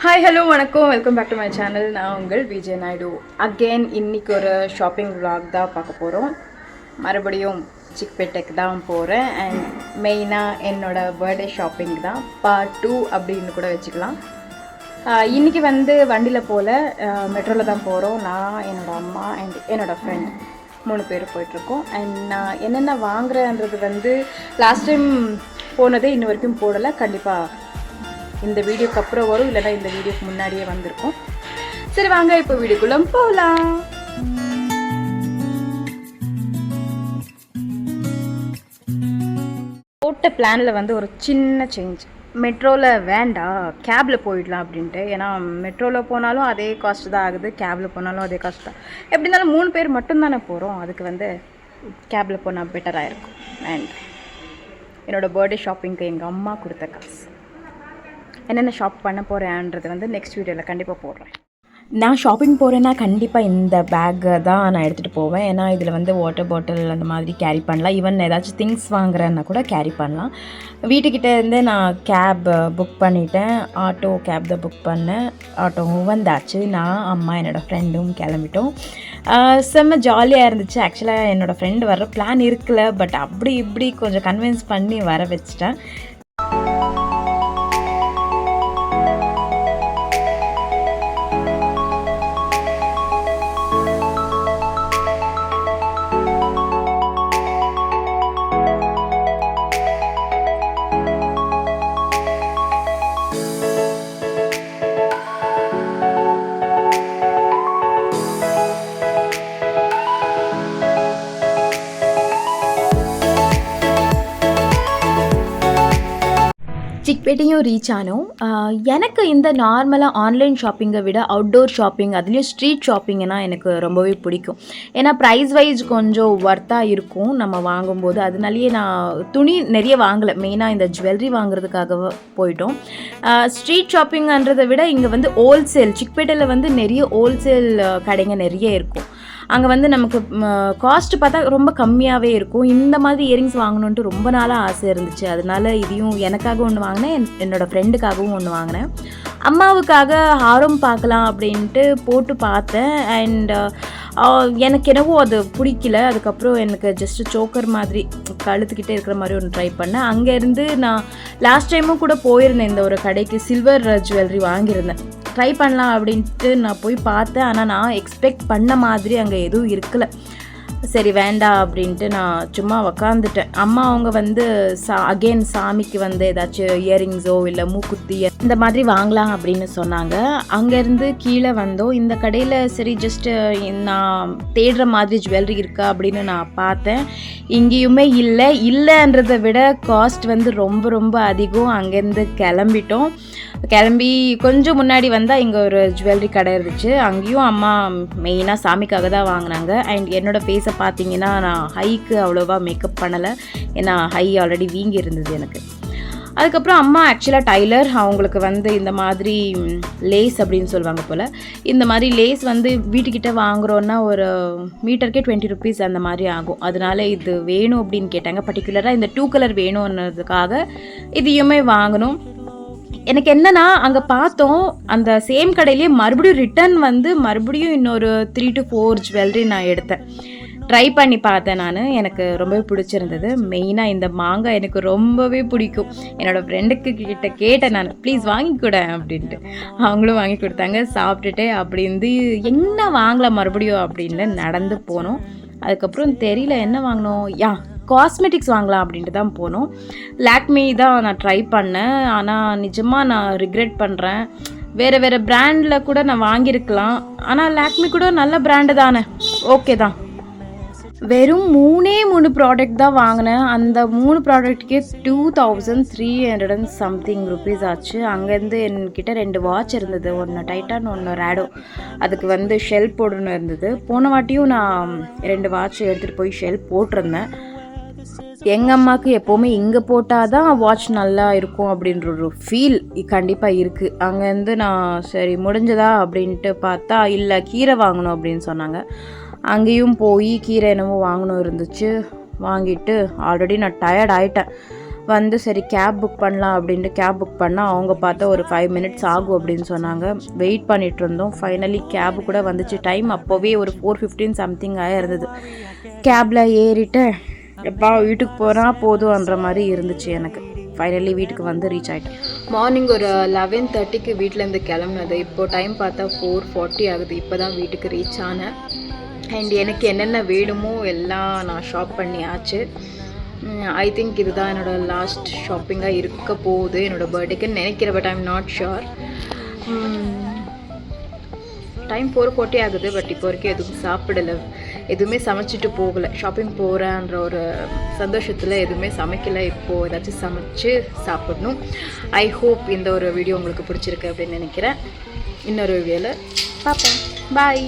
Hi hello வணக்கம் welcome back to my channel. நான் உங்கள் விஜய் நாயுடு. அகெயின் இன்றைக்கி ஒரு ஷாப்பிங் விலாக் தான் பார்க்க போகிறோம். மறுபடியும் சிக்பேட்டைக்கு தான் போகிறேன். அண்ட் மெயினாக என்னோடய பர்த்டே ஷாப்பிங் தான் பார்ட் 2 அப்படின்னு கூட வச்சுக்கலாம். இன்றைக்கி வண்டியில் போல் மெட்ரோவில் தான் போகிறோம். நான் என்னோடய அம்மா அண்ட் என்னோடய ஃப்ரெண்ட் 3 பேர் போயிட்டுருக்கோம். அண்ட் நான் என்னென்ன வாங்குறேன்றது லாஸ்ட் டைம் போனதே இன்ன வரைக்கும் போடலை. கண்டிப்பாக இந்த வீடியோக்கு அப்புறம் வரும், இல்லைனா இந்த வீடியோக்கு முன்னாடியே வந்திருக்கும். சரி வாங்க இப்போ வீடியோக்குள்ள போகலாம். போட்ட பிளானில் ஒரு சின்ன சேஞ்ச். மெட்ரோவில் வேண்டாம், கேபில் போயிடலாம் அப்படின்ட்டு. ஏன்னா மெட்ரோவில் போனாலும் அதே காஸ்ட் தான் ஆகுது, கேபில் போனாலும் அதே காஸ்ட் தான். எப்படி இருந்தாலும் 3 பேர் மட்டும்தானே போகிறோம். அதுக்கு கேபில் போனால் பெட்டராக இருக்கும். அண்ட் என்னோடய பர்த்டே ஷாப்பிங்க்கு எங்கள் அம்மா கொடுத்த காசு. என்னென்ன ஷாப் பண்ண போகிறேன்றது நெக்ஸ்ட் வீடியோவில் கண்டிப்பாக போடுறேன். நான் ஷாப்பிங் போகிறேன்னா கண்டிப்பாக இந்த பேக்கை தான் நான் எடுத்துகிட்டு போவேன். ஏன்னா இதில் வாட்டர் பாட்டில் அந்த மாதிரி கேரி பண்ணலாம். ஈவன் ஏதாச்சும் திங்ஸ் வாங்குறேன்னா கூட கேரி பண்ணலாம். வீட்டுக்கிட்டேருந்தே நான் கேப் புக் பண்ணிட்டேன். ஆட்டோ கேப் தான் புக் பண்ணேன். ஆட்டோவும் வந்தாச்சு. நான் அம்மா என்னோடய ஃப்ரெண்டும் கிளம்பிட்டோம். செம்ம ஜாலியாக இருந்துச்சு. ஆக்சுவலாக என்னோடய ஃப்ரெண்டு வர பிளான் இருக்கல, பட் அப்படி இப்படி கொஞ்சம் கன்வின்ஸ் பண்ணி வர வச்சிட்டேன். சிக்பேட்டையும் ரீச் ஆனோம். எனக்கு இந்த நார்மலாக ஆன்லைன் ஷாப்பிங்கை விட அவுட்டோர் ஷாப்பிங், அதுலேயும் ஸ்ட்ரீட் ஷாப்பிங்னா எனக்கு ரொம்பவே பிடிக்கும். ஏன்னா ப்ரைஸ் வைஸ் கொஞ்சம் ஒர்த்தாக இருக்கும் நம்ம வாங்கும்போது. அதனாலேயே நான் துணி நிறைய வாங்கலை. மெயினாக இந்த ஜுவல்லரி வாங்குறதுக்காக போயிட்டோம். ஸ்ட்ரீட் ஷாப்பிங்கன்றதை விட இங்கே ஹோல்சேல், சிக்பேட்டையில் நிறைய ஹோல்சேல் கடைங்க நிறைய இருக்கும். அங்கே நமக்கு காஸ்ட் பார்த்தா ரொம்ப கம்மியாகவே இருக்கும். இந்த மாதிரி இயரிங்ஸ் வாங்கணுன்ட்டு ரொம்ப நாளாக ஆசை இருந்துச்சு. அதனால இதையும் எனக்காக ஒன்று வாங்கினேன், என்னோடய ஃப்ரெண்டுக்காகவும் ஒன்று வாங்கினேன். அம்மாவுக்காக ஹாரம் பார்க்கலாம் அப்படின்ட்டு போட்டு பார்த்தேன். அண்ட் எனக்கு என்னவோ அது பிடிக்கல. அதுக்கப்புறம் எனக்கு ஜஸ்ட்டு சோக்கர் மாதிரி கழுத்துக்கிட்டே இருக்கிற மாதிரி ஒன்று ட்ரை பண்ணேன். அங்கேருந்து நான் லாஸ்ட் டைமும் கூட போயிருந்தேன் இந்த ஒரு கடைக்கு. சில்வர் ஜுவல்லரி வாங்கியிருந்தேன், ட்ரை பண்ணலாம் அப்படின்ட்டு நான் போய் பார்த்தேன். ஆனால் நான் எக்ஸ்பெக்ட் பண்ண மாதிரி அங்கே எதுவும் இருக்கலை. சரி வேண்டாம் அப்படின்ட்டு நான் சும்மா உக்காந்துட்டேன். அம்மா அவங்க அகெயின் சாமிக்கு ஏதாச்சும் இயரிங்ஸோ இல்லை மூக்குத்தி இந்த மாதிரி வாங்கலாம் அப்படின்னு சொன்னாங்க. அங்கேருந்து கீழே வந்தோம். இந்த கடையில் சரி ஜஸ்ட்டு நான் தேடுற மாதிரி ஜுவல்லரி இருக்கா அப்படின்னு நான் பார்த்தேன். இங்கேயுமே இல்லைன்றதை விட காஸ்ட் ரொம்ப ரொம்ப அதிகம். அங்கேருந்து கிளம்பி கொஞ்சம் முன்னாடி வந்தால் இங்கே ஒரு ஜுவல்லரி கடை இருந்துச்சு. அங்கேயும் அம்மா மெயினாக சாமிக்காக தான் வாங்கினாங்க. அண்ட் என்னோடய ஃபேஸை பார்த்தீங்கன்னா நான் ஹைக்கு அவ்வளோவா மேக்கப் பண்ணலை. ஏன்னா ஹை ஆல்ரெடி வீங்கி இருந்தது எனக்கு. அதுக்கப்புறம் அம்மா ஆக்சுவலாக டைலர். அவங்களுக்கு இந்த மாதிரி லேஸ் அப்படின்னு சொல்லுவாங்க போல். இந்த மாதிரி லேஸ் வீட்டுக்கிட்ட வாங்குகிறோன்னா ஒரு மீட்டருக்கே 20 rupees அந்த மாதிரி ஆகும். அதனால இது வேணும் அப்படின்னு கேட்டாங்க. பர்டிகுலராக இந்த 2 கலர் வேணும்ன்றதுக்காக இதையுமே வாங்கணும். எனக்கு என்னன்னா அங்கே பார்த்தோம், அந்த சேம் கடையிலே மறுபடியும் ரிட்டன் மறுபடியும் இன்னொரு 3 to 4 ஜுவல்லரி நான் எடுத்தேன். ட்ரை பண்ணி பார்த்தேன் நான். எனக்கு ரொம்பவே பிடிச்சிருந்தது. மெயினாக இந்த மாங்காய் எனக்கு ரொம்பவே பிடிக்கும். என்னோடய ஃப்ரெண்டுக்கு கேட்டேன் நான், ப்ளீஸ் வாங்கி கொடு அப்படின்ட்டு. அவங்களும் வாங்கி கொடுத்தாங்க. சாப்பிட்டுட்டு அப்படி என்ன வாங்கலாம் மறுபடியும் அப்படின்னு நடந்து போனோம். அதுக்கப்புறம் தெரியல என்ன வாங்கினோம். காஸ்மெட்டிக்ஸ் வாங்கலாம் அப்படின்ட்டு தான் போனோம். லாக்மி தான் நான் ட்ரை பண்ணேன். ஆனால் நிஜமாக நான் ரிக்ரெட் பண்ணுறேன். வேறு பிராண்டில் கூட நான் வாங்கியிருக்கலாம். ஆனால் லாக்மி கூட நல்ல பிராண்டு தானே, ஓகே தான். வெறும் 3 ப்ராடக்ட் தான் வாங்கினேன். அந்த 3 ப்ராடக்ட்டுக்கே 2300 something rupees ஆச்சு. அங்கேருந்து என்கிட்ட 2 வாட்ச் இருந்தது. ஒன்று டைட்டான், ஒன்று ரேடோ. அதுக்கு ஷெல் போடணும் இருந்தது. போன வாட்டியும் நான் 2 வாட்ச் எடுத்துகிட்டு போய் ஷெல் போட்டிருந்தேன். எங்கள் அம்மாவுக்கு எப்போவுமே இங்கே போட்டால் தான் வாட்ச் நல்லா இருக்கும் அப்படின்ற ஒரு ஃபீல் கண்டிப்பாக இருக்குது. அங்கேருந்து நான் சரி முடிஞ்சதா அப்படின்ட்டு பார்த்தா இல்லை கீரை வாங்கணும் அப்படின்னு சொன்னாங்க. அங்கேயும் போய் கீரை என்னமோ வாங்கணும் இருந்துச்சு. வாங்கிட்டு ஆல்ரெடி நான் டயர்ட் ஆகிட்டேன். வந்து சரி கேப் புக் பண்ணலாம் அப்படின்ட்டு கேப் புக் பண்ணால் அவங்க பார்த்தா ஒரு 5 மினிட்ஸ் ஆகும் அப்படின்னு சொன்னாங்க. வெயிட் பண்ணிகிட்டு இருந்தோம். ஃபைனலி கேபு கூட வந்துச்சு. டைம் அப்போவே ஒரு 4:15 சம்திங் ஆகிருந்தது. கேபில் ஏறிட்டு எப்பா வீட்டுக்கு போனால் போதும்ன்ற மாதிரி இருந்துச்சு எனக்கு. ஃபைனலி வீட்டுக்கு வந்து ரீச் ஆகிட்டேன். மார்னிங் ஒரு 11:30க்கு வீட்டிலேருந்து கிளம்புனது. இப்போது டைம் பார்த்தா 4:40 ஆகுது. இப்போ தான் வீட்டுக்கு ரீச் ஆனேன். அண்ட் எனக்கு என்னென்ன வேணுமோ எல்லாம் நான் ஷாப் பண்ணியாச்சு. ஐ திங்க் இதுதான் என்னோடய லாஸ்ட் ஷாப்பிங்காக இருக்க போகுது என்னோடய பர்த்டேக்குன்னு நினைக்கிறேன். But I am not sure. Time 4:40 ஆகுது. பட் இப்போ வரைக்கும் எதுவும் சாப்பிடலை, எதுவுமே சமைச்சிட்டு போகலை. ஷாப்பிங் போகிறேன்ற ஒரு சந்தோஷத்தில் எதுவுமே சமைக்கலை. இப்போது ஏதாச்சும் சமைச்சு சாப்பிடணும். ஐ ஹோப் இந்த ஒரு வீடியோ உங்களுக்கு பிடிச்சிருக்கு அப்படின்னு நினைக்கிறேன். இன்னொரு வீடியோவில் பார்ப்போம். பாய்.